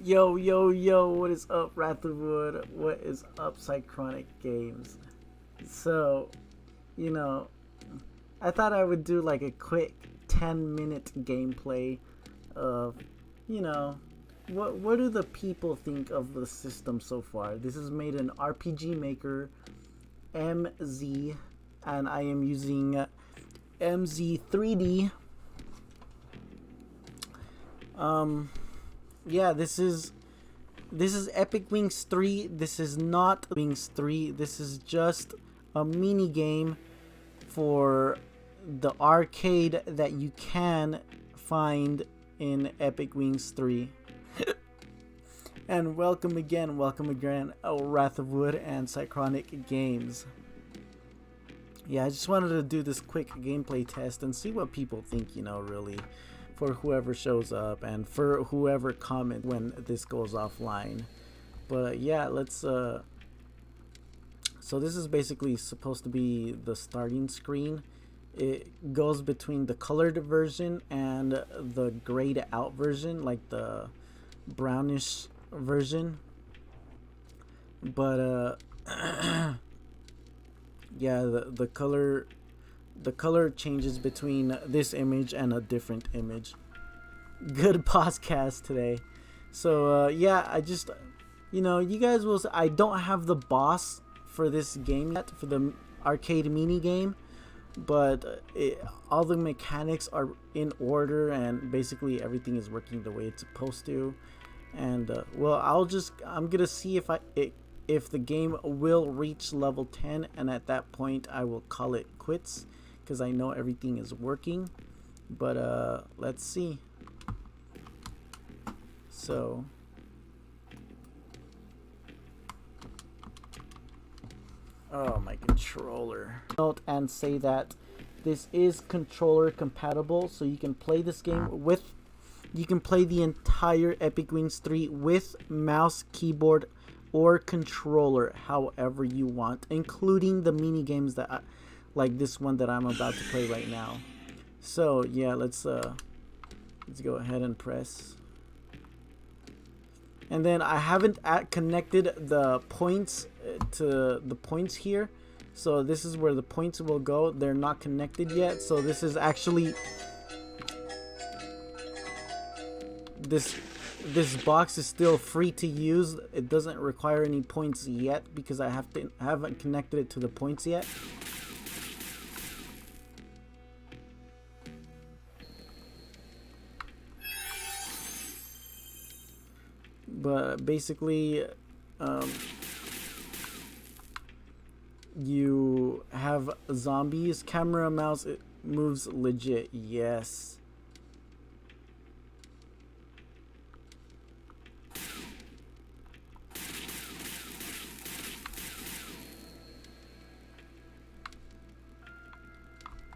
Yo, yo, yo, what is up, Wrath of Wood? What is up, Cychronic Games? So, you know, I thought I would do like a quick 10-minute gameplay of, you know, what do the people think of the system so far? This is made in RPG Maker MZ, and I am using MZ3D. Yeah, this is Epic Wings 3. This is not Wings 3. This is just a mini game for the arcade that you can find in Epic Wings 3. And welcome again, Wrath of Wood and Cychronic Games. Yeah, I just wanted to do this quick gameplay test and see what people think, really, for whoever shows up and for whoever comments when this goes offline. But yeah, let's so this is basically supposed to be the starting screen. It goes between the colored version and the grayed out version, like the brownish version. But yeah, the color changes between this image and a different image. Good podcast today. So yeah, I just, you guys will. I don't have the boss for this game yet, for the arcade mini game, but all the mechanics are in order and basically everything is working the way it's supposed to. And well, I'm gonna see if the game will reach level 10, and at that point I will call it quits because I know everything is working. But let's see. So oh, my controller. Note and say that this is controller compatible, so you can play this game with, you can play the entire Epic Wings 3 with mouse, keyboard, or controller, however you want, including the mini games that like this one that I'm about to play right now. So yeah, let's go ahead and press. And then I haven't connected the points to the points here, so this is where the points will go. They're not connected yet, so this is actually this box is still free to use. It doesn't require any points yet because I haven't connected it to the points yet. But basically, you have zombies. Camera mouse, it moves legit. Yes.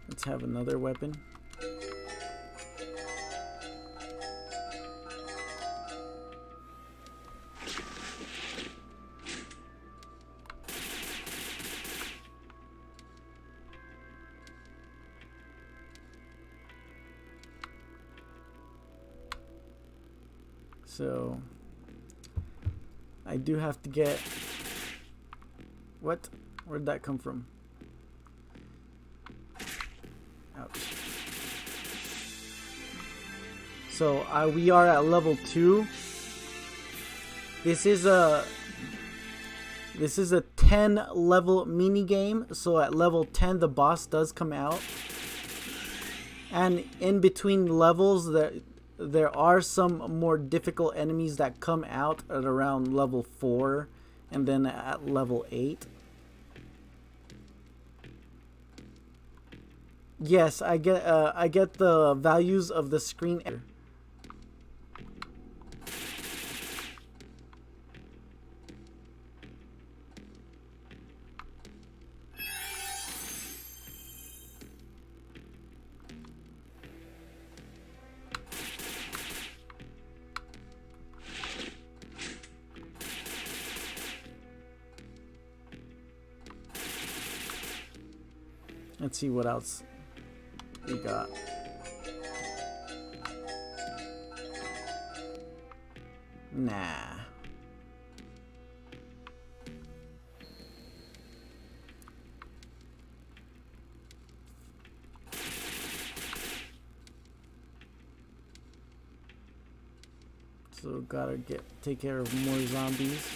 Let's have another weapon. So I do have to get, what? Where'd that come from? Ouch. So we are at level 2. This is a 10 level mini game. So at level 10 the boss does come out. And in between levels there are some more difficult enemies that come out at around level 4 and then at level 8. Yes, I get the values of the screen. Let's see what else we got. Nah. So gotta take care of more zombies.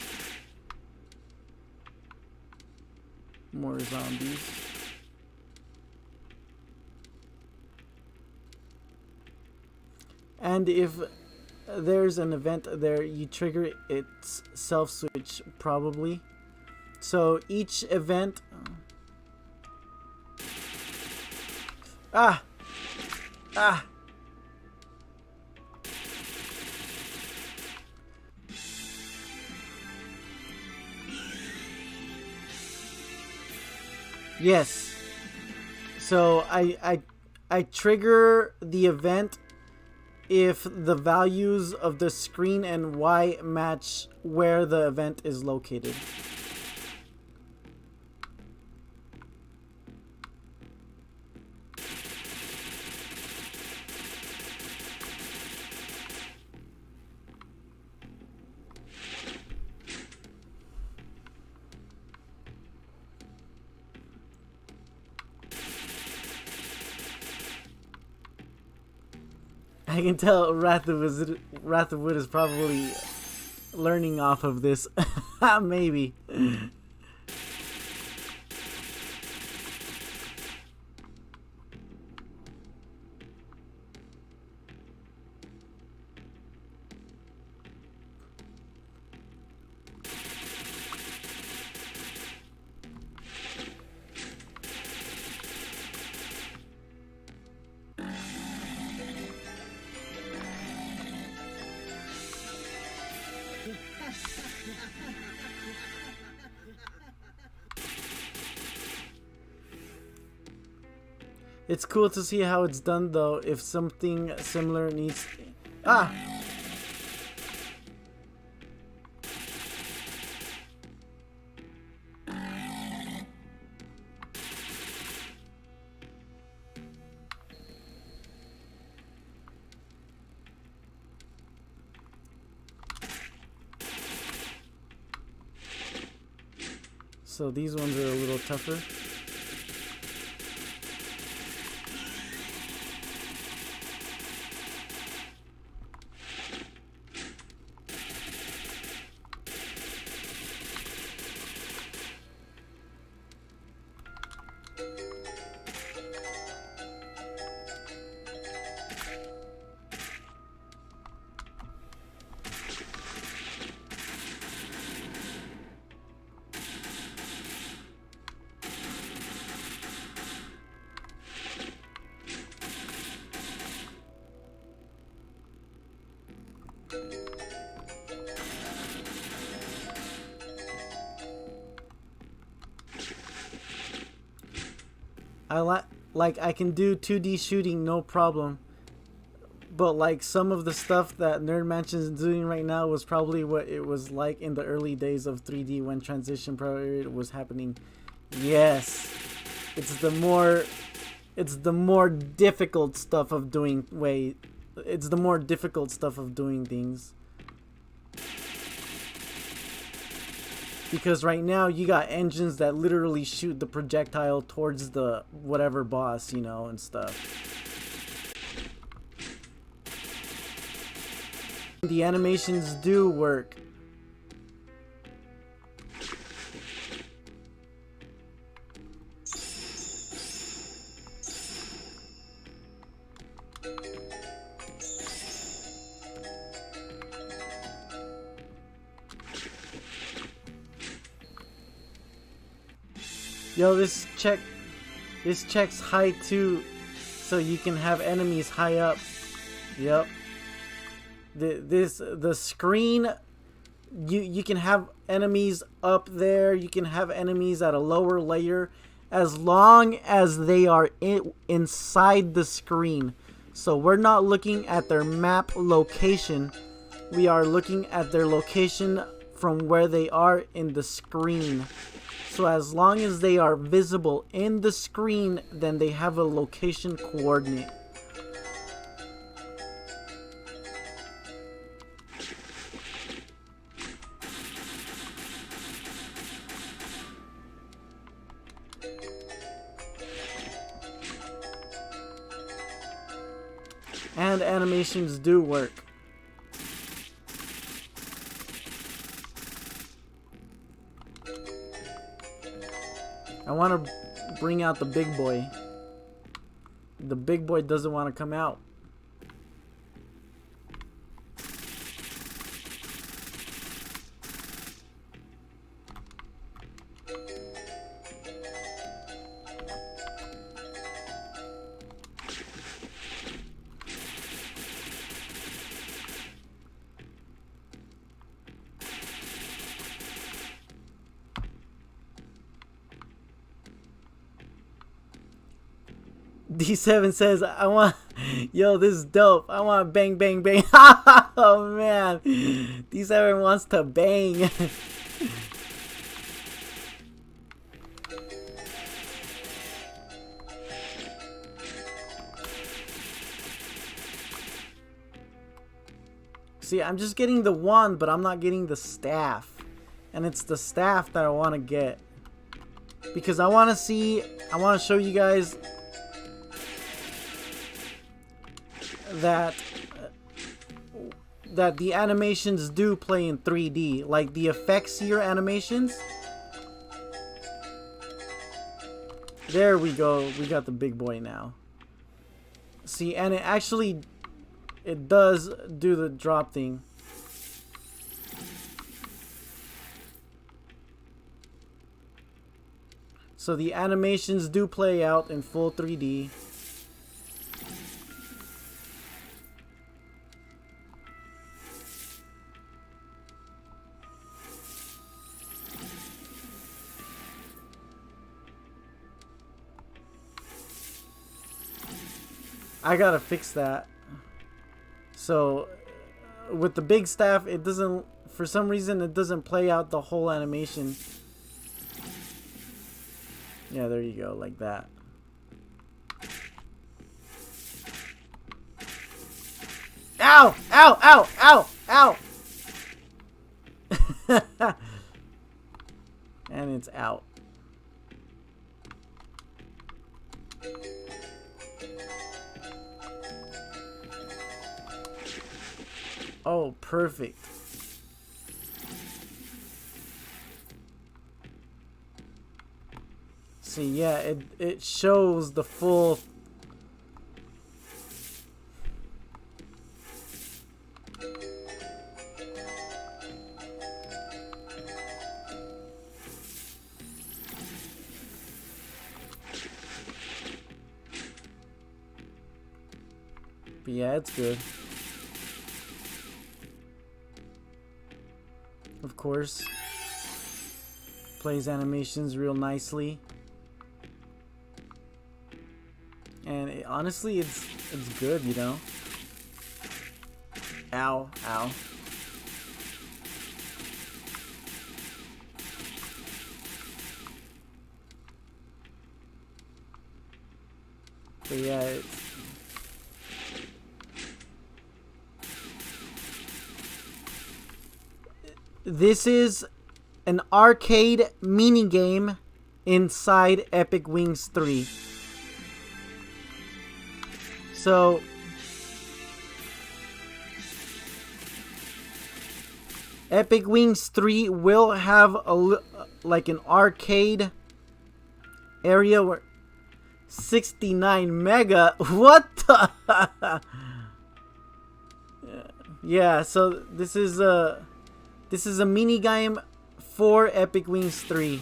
More zombies. And if there's an event there, you trigger its self switch probably. So each event. Ah! Ah! Yes. So I trigger the event if the values of the screen and Y match where the event is located. I can tell Wrath of Wood is probably learning off of this. Maybe. It's cool to see how it's done though, if something similar needs... Ah! So these ones are a little tougher. Like I can do 2D shooting no problem, but like some of the stuff that Nerd Mansion is doing right now was probably what it was like in the early days of 3D when transition period was happening. Yes, it's the more difficult stuff of doing it's the more difficult stuff of doing things. Because right now you got engines that literally shoot the projectile towards the whatever boss, you know, and stuff. The animations do work. Yo, this checks high too, so you can have enemies high up. Yep. The screen, you can have enemies up there. You can have enemies at a lower layer, as long as they are inside the screen. So we're not looking at their map location. We are looking at their location from where they are in the screen. So as long as they are visible in the screen, then they have a location coordinate. hand animations do work. I want to bring out the big boy. The big boy doesn't want to come out. D7 says, I want, yo, this is dope. I want bang, bang, bang. Oh, man. D7 wants to bang. See, I'm just getting the wand, but I'm not getting the staff. And it's the staff that I want to get. Because I want to show you guys that the animations do play in 3D, like the effects here animations. There we go, we got the big boy now. See, and it does do the drop thing. So the animations do play out in full 3D. I gotta fix that. So with the big staff, it doesn't, for some reason, it doesn't play out the whole animation. Yeah, there you go, like that. Ow! Ow! Ow! Ow! Ow! And it's out. Oh, perfect. See, yeah, it shows the full. But yeah, it's good. Of course, plays animations real nicely, and honestly, it's good, you know. Ow! Ow! But yeah, this is an arcade mini game inside Epic Wings 3. So Epic Wings 3 will have like an arcade area where 69 mega. What the? Yeah, so this is a mini game for Epic Wings 3.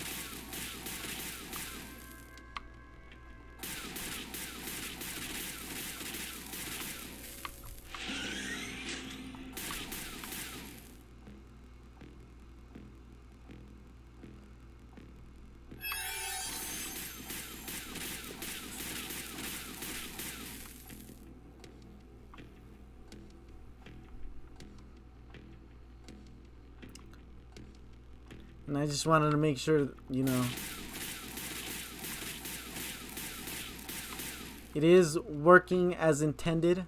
And I just wanted to make sure, you know, it is working as intended.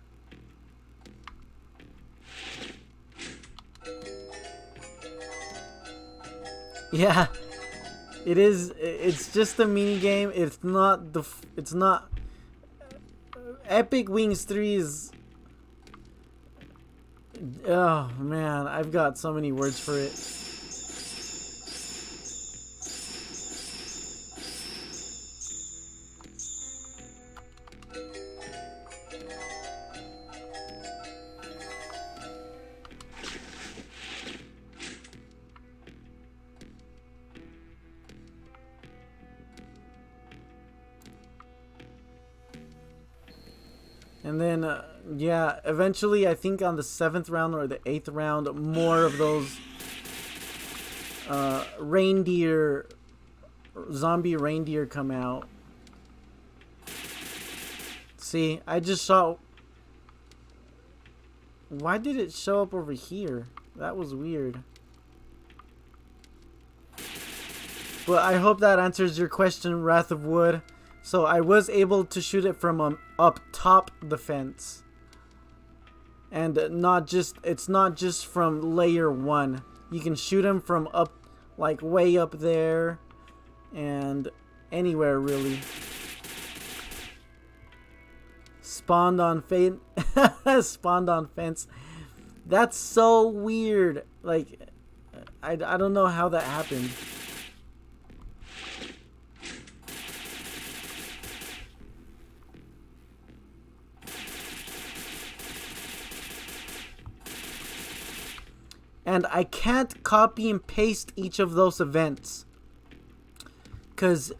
Yeah, it is. It's just a mini game. It's not Epic Wings 3 is Oh man, I've got so many words for it. And then, yeah, eventually, I think on the 7th round or the 8th round, more of those zombie reindeer come out. See, I just saw... Why did it show up over here? That was weird. But I hope that answers your question, Wrath of Wood. So I was able to shoot it from up top the fence. And it's not just from layer 1. You can shoot them from up, like way up there. And anywhere really. Spawned on fence. Spawned on fence. That's so weird. Like, I don't know how that happened. And I can't copy and paste each of those events. Because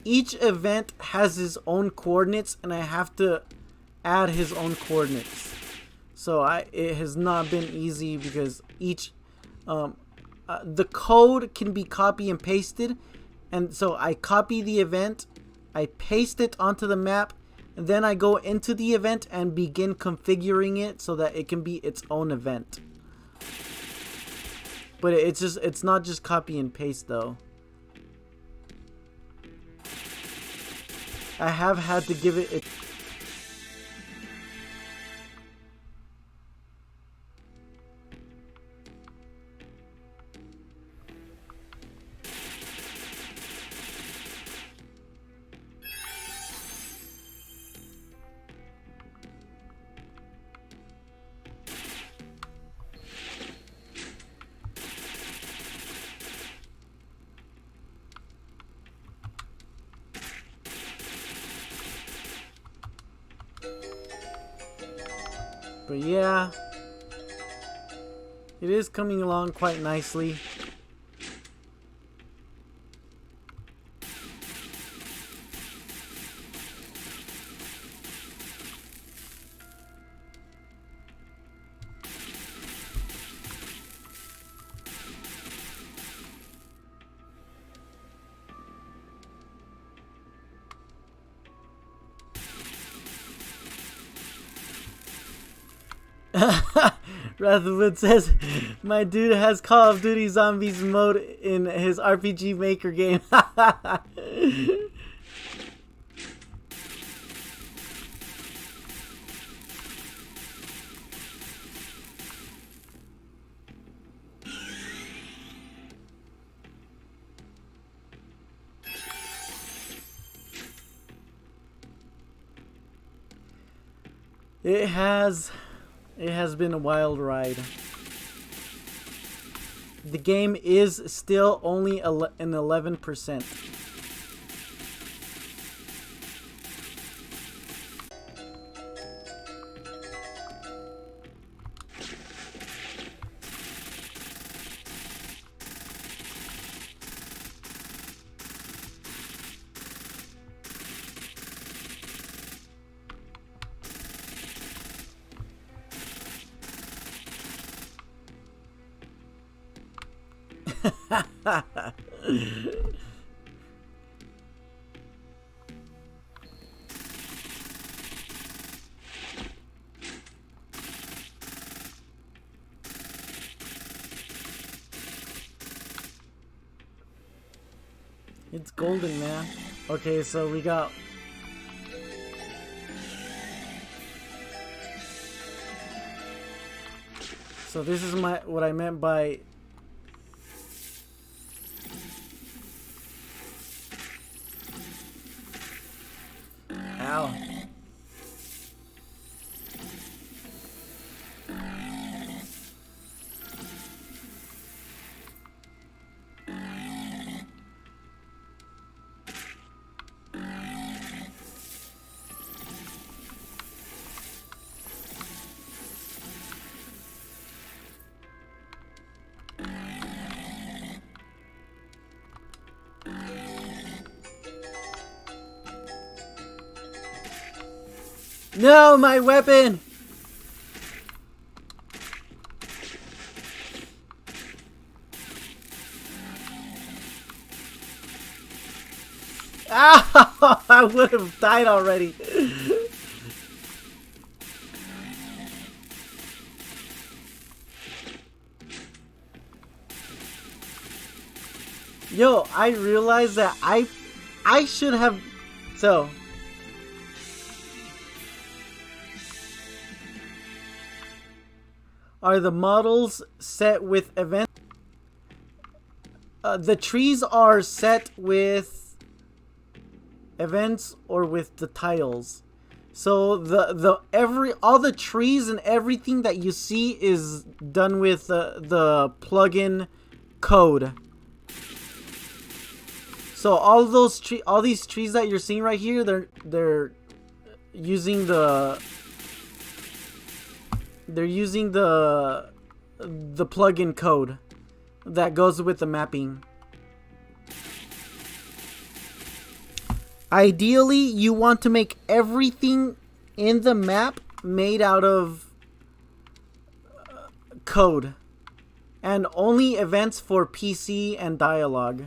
each event has his own coordinates and I have to add his own coordinates. So it has not been easy because the code can be copy and pasted. And so I copy the event, I paste it onto the map, and then I go into the event and begin configuring it so that it can be its own event. But it's not just copy and paste though. I have had to give it But yeah, it is coming along quite nicely. Rutherford says, my dude has Call of Duty Zombies mode in his RPG Maker game. It has been a wild ride. The game is still only an 11%. It's golden, man. Okay, so we got... So this is what I meant by... Ow. No, my weapon! Ah! I would have died already. Yo, I realized that I should have. So are the models set with events? The trees are set with events or with the tiles. So all the trees and everything that you see is done with the plugin code. So all these trees that you're seeing right here, they're using the plugin code that goes with the mapping. Ideally, you want to make everything in the map made out of code, and only events for PC and dialogue.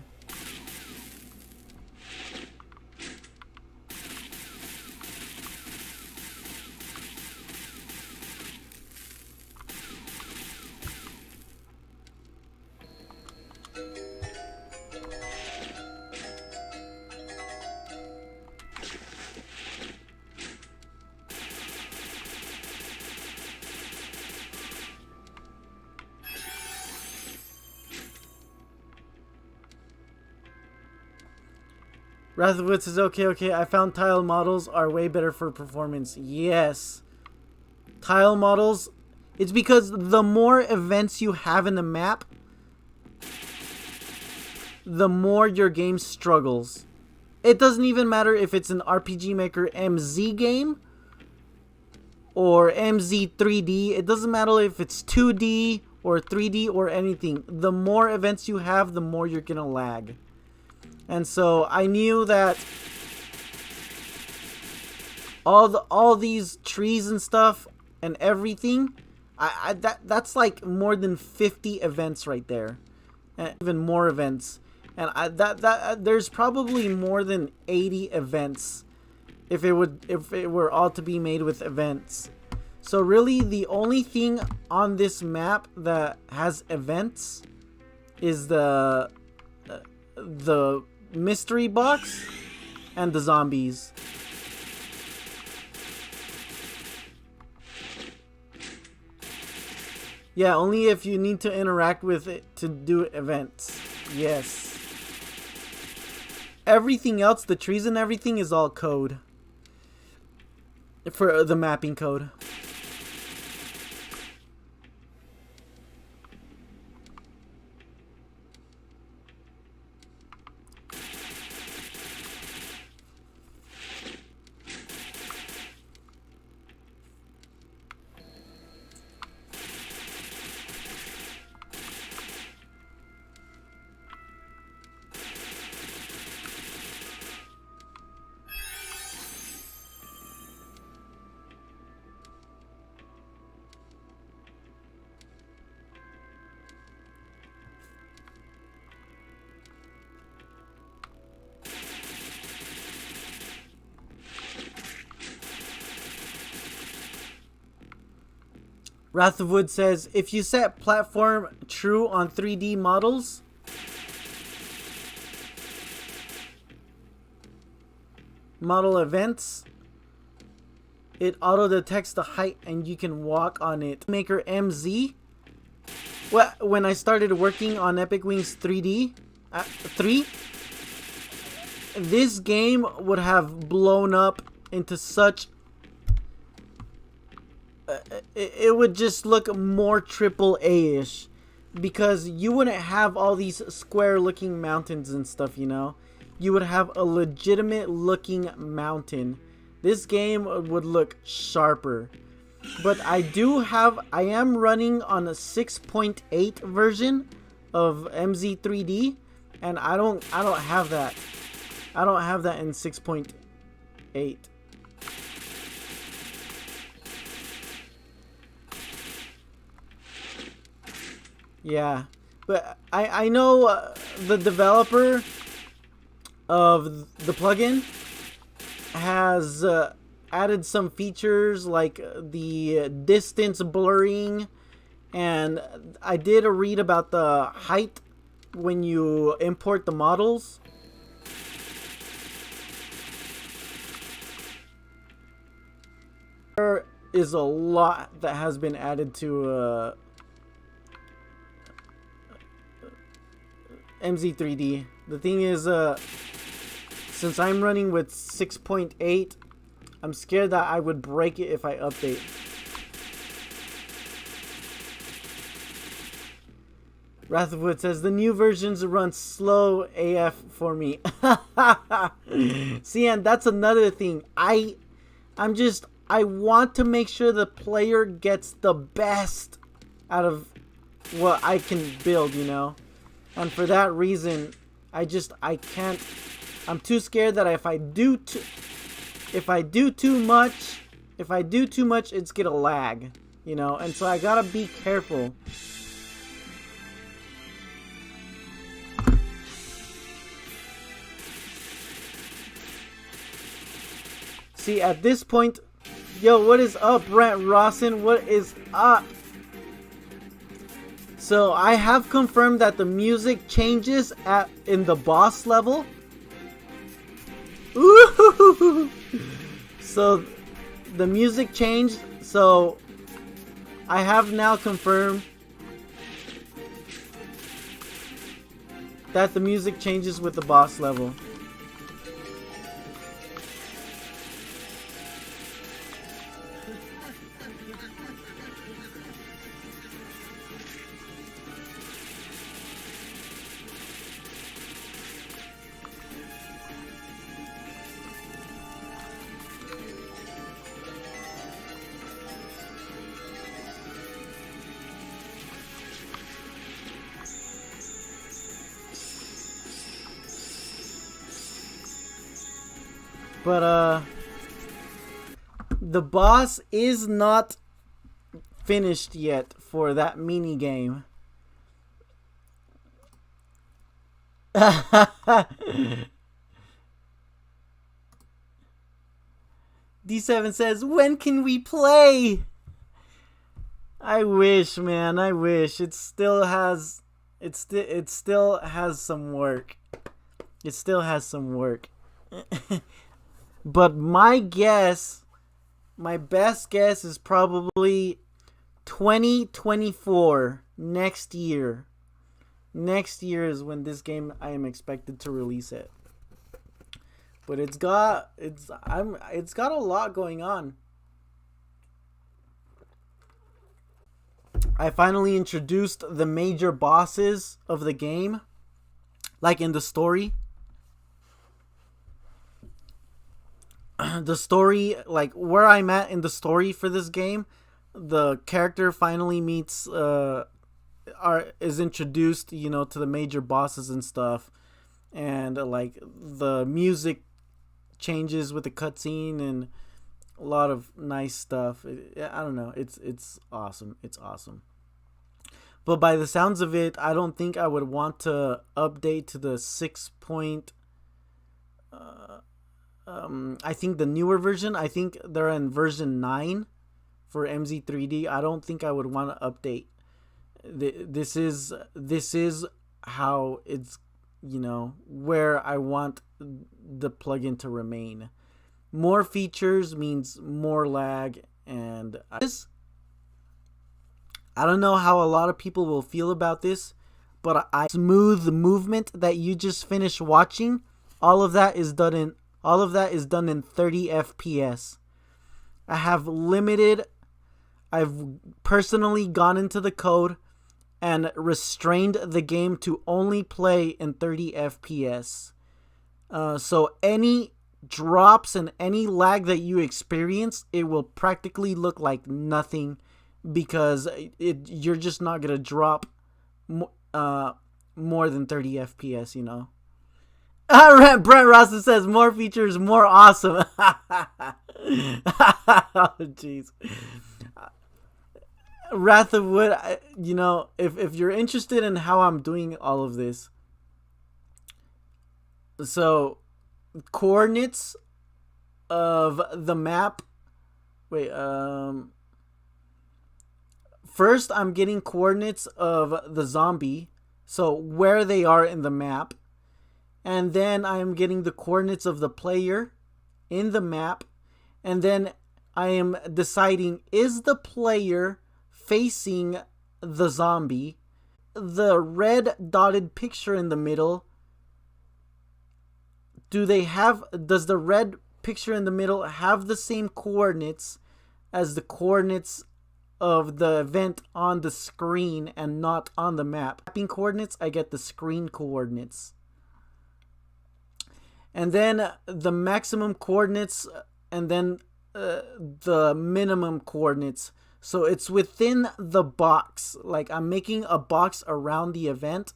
Wrath of Wits is okay. I found tile models are way better for performance. Yes. Tile models, it's because the more events you have in the map, the more your game struggles. It doesn't even matter if it's an RPG Maker MZ game or MZ3D. It doesn't matter if it's 2D or 3D or anything. The more events you have, the more you're gonna lag. And so I knew that all these trees and stuff and everything, that's like more than 50 events right there, and even more events. And there's probably more than 80 events if it were all to be made with events. So really, the only thing on this map that has events is the mystery box and the zombies. Yeah, only if you need to interact with it to do events. Yes. Everything else, the trees and everything, is all code. For the mapping code. Wrath of Wood says, if you set platform true on 3D models, model events, it auto detects the height and you can walk on it. Maker MZ, well, when I started working on Epic Wings 3D, 3, this game would have blown up into such... it would just look more AAA-ish, because you wouldn't have all these square looking mountains and stuff, you know. You would have a legitimate looking mountain. This game would look sharper. But I am running on a 6.8 version of MZ3D, and I don't have that. I don't have that in 6.8. Yeah, but I know the developer of the plugin has added some features like the distance blurring, and I did read about the height when you import the models. There is a lot that has been added to MZ3D. The thing is, since I'm running with 6.8, I'm scared that I would break it if I update. Wrathwood says the new versions run slow AF for me. See, and that's another thing. I want to make sure the player gets the best out of what I can build, you know? And for that reason, I can't. I'm too scared that if I do too much, it's gonna lag, you know? And so I gotta be careful. See, at this point, yo, what is up, Brent Rawson? What is up? So I have confirmed that the music changes in the boss level. Ooh! So the music changed. So I have now confirmed that the music changes with the boss level. But the boss is not finished yet for that mini game. D7 says, when can we play? I wish, man. I wish. It still has some work. It still has some work. But my best guess is probably 2024, next year. Next year is when this game I am expected to release it. But it's got a lot going on. I finally introduced the major bosses of the game, like in the story. The story, like where I'm at in the story for this game, the character finally meets is introduced, you know, to the major bosses and stuff, and like the music changes with the cutscene and a lot of nice stuff. I don't know, it's awesome. It's awesome. But by the sounds of it, I don't think I would want to update to the 6. I think the newer version, I think they're in version 9 for MZ3D. I don't think I would want to update. This is how it's, you know, where I want the plugin to remain. More features means more lag, and I don't know how a lot of people will feel about this, but smooth movement that you just finished watching, all of that is done in 30 FPS. I've personally gone into the code and restrained the game to only play in 30 FPS. So any drops and any lag that you experience, it will practically look like nothing, because you're just not gonna drop more than 30 FPS, you know. Alright, Brent Rossi says more features, more awesome. Oh, jeez. Wrath of Wood, you know, if you're interested in how I'm doing all of this, so coordinates of the map. Wait, first I'm getting coordinates of the zombie, so where they are in the map, and then I'm getting the coordinates of the player in the map, and then I am deciding, is the player facing the zombie? The red dotted picture in the middle, does the red picture in the middle have the same coordinates as the coordinates of the event on the screen and not on the map? Mapping coordinates, I get the screen coordinates. And then the maximum coordinates, and then the minimum coordinates. So it's within the box. Like, I'm making a box around the event,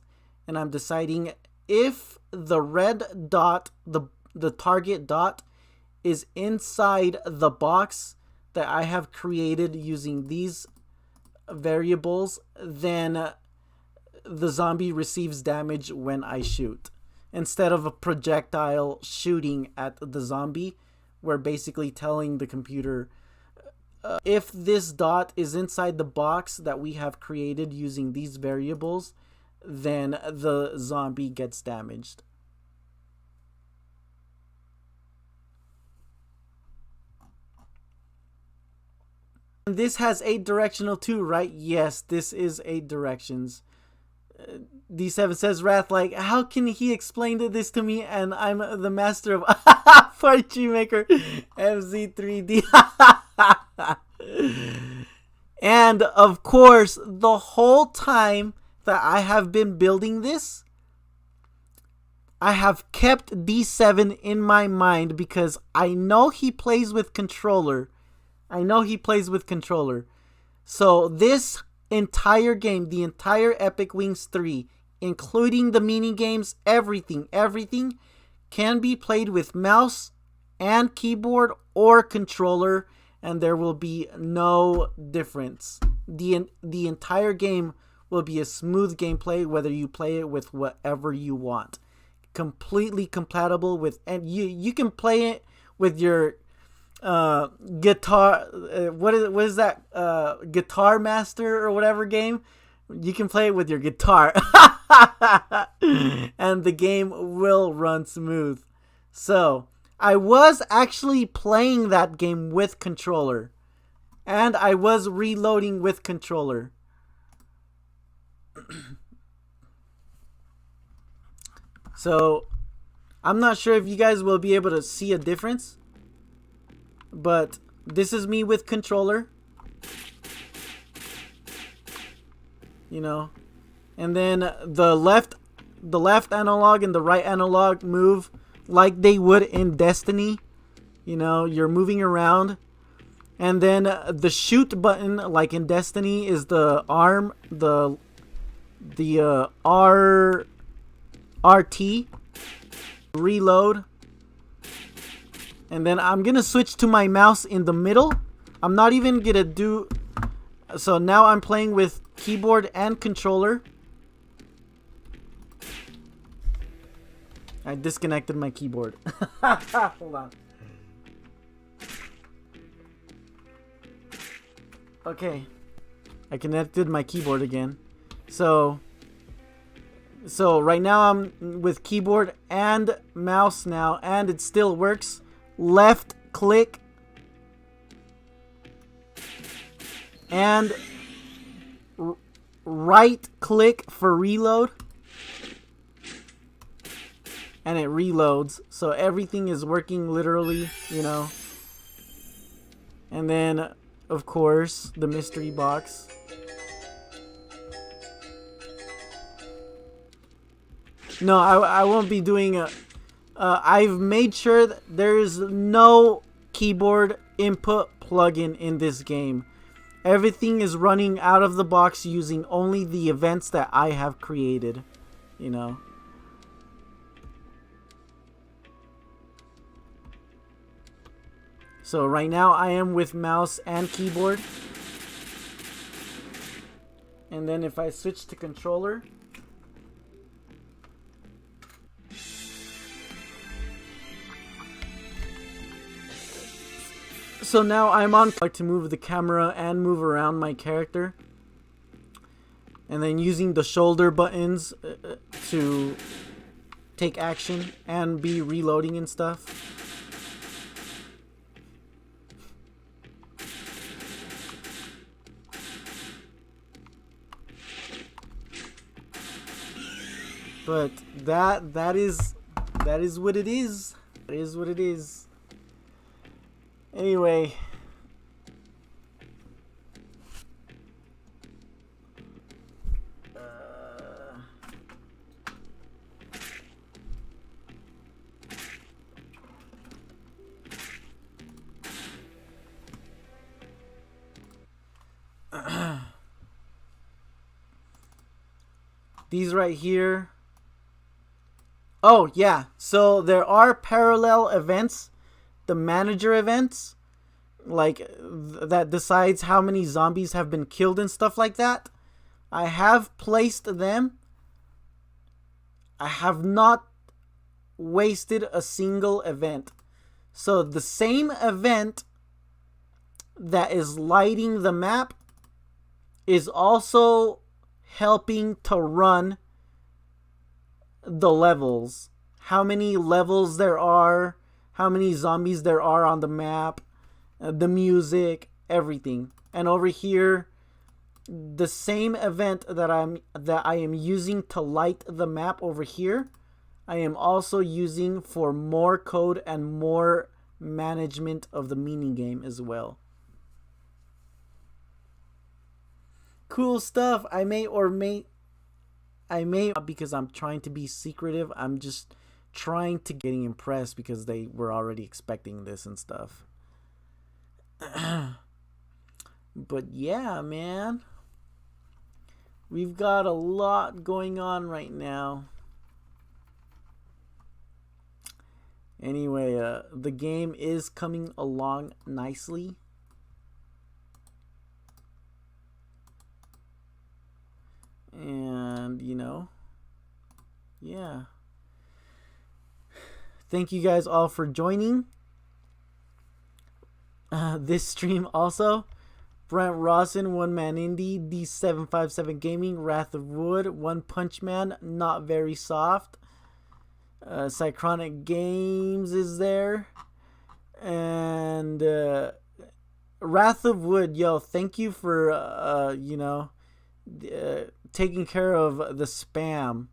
and I'm deciding if the red dot, the target dot, is inside the box that I have created using these variables, then the zombie receives damage when I shoot. Instead of a projectile shooting at the zombie, we're basically telling the computer, if this dot is inside the box that we have created using these variables, then the zombie gets damaged. This has 8 directional too, right? Yes, this is 8 directions. D7 says, Wrath, like, how can he explain this to me and I'm the master of Party Maker MZ3D? And of course, the whole time that I have been building this, I have kept D7 in my mind because I know he plays with controller. So this entire game, the entire Epic Wings 3, including the mini games, everything can be played with mouse and keyboard or controller, and there will be no difference. The entire game will be a smooth gameplay whether you play it with whatever you want. Completely compatible with, and you can play it with your guitar, what is that, Guitar Master or whatever game. You can play it with your guitar and the game will run smooth. So I was actually playing that game with controller, and I was reloading with controller. So I'm not sure if you guys will be able to see a difference, but this is me with controller, you know, and then the left analog and the right analog move like they would in Destiny. You know, you're moving around, and then the shoot button, like in Destiny, is the arm, the RT, reload. And then I'm gonna switch to my mouse in the middle. I'm not even gonna do, so now I'm playing with keyboard and controller. I disconnected my keyboard. Hold on. Okay, I connected my keyboard again. So right now I'm with keyboard and mouse now, and it still works. Left click and right click for reload, and it reloads. So everything is working literally, you know. And then of course the mystery box. No, I won't be doing a I've made sure that there is no keyboard input plugin in this game. Everything is running out of the box using only the events that I have created, you know. So right now I am with mouse and keyboard. And then if I switch to controller, so now I'm on to move the camera and move around my character. And then using the shoulder buttons to take action and be reloading and stuff. But that is what it is. That is what it is. Anyway, these right here. Oh yeah, so there are parallel events, the manager events, like that decides how many zombies have been killed and stuff like that. I have placed them. I have not wasted a single event. So the same event that is lighting the map is also helping to run the levels. How many levels there are, how many zombies there are on the map, the music, everything. And over here, the same event that I am using to light the map over here, I am also using for more code and more management of the mini game as well. Cool stuff. I may, because I'm trying to be secretive, I'm just trying to getting impressed because they were already expecting this and stuff. But yeah, man, we've got a lot going on right now. Anyway, the game is coming along nicely. And, you know, yeah. Thank you guys all for joining this stream also. Brent Rawson, One Man Indie, D757 Gaming, Wrath of Wood, One Punch Man, Not Very Soft. Cychronic Games is there. And Wrath of Wood, yo, thank you for, you know, taking care of the spam,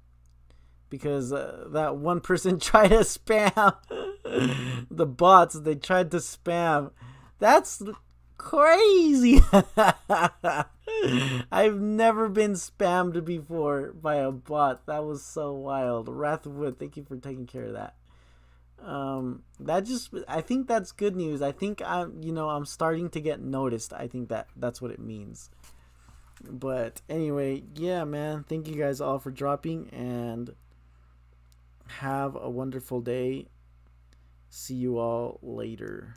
because that one person tried to spam the bots. They tried to spam. That's crazy. I've never been spammed before by a bot. That was so wild. Wrath of Wood, thank you for taking care of that. I think that's good news. I think I'm starting to get noticed. I think that's what it means. But anyway, yeah, man, thank you guys all for dropping, and have a wonderful day. See you all later.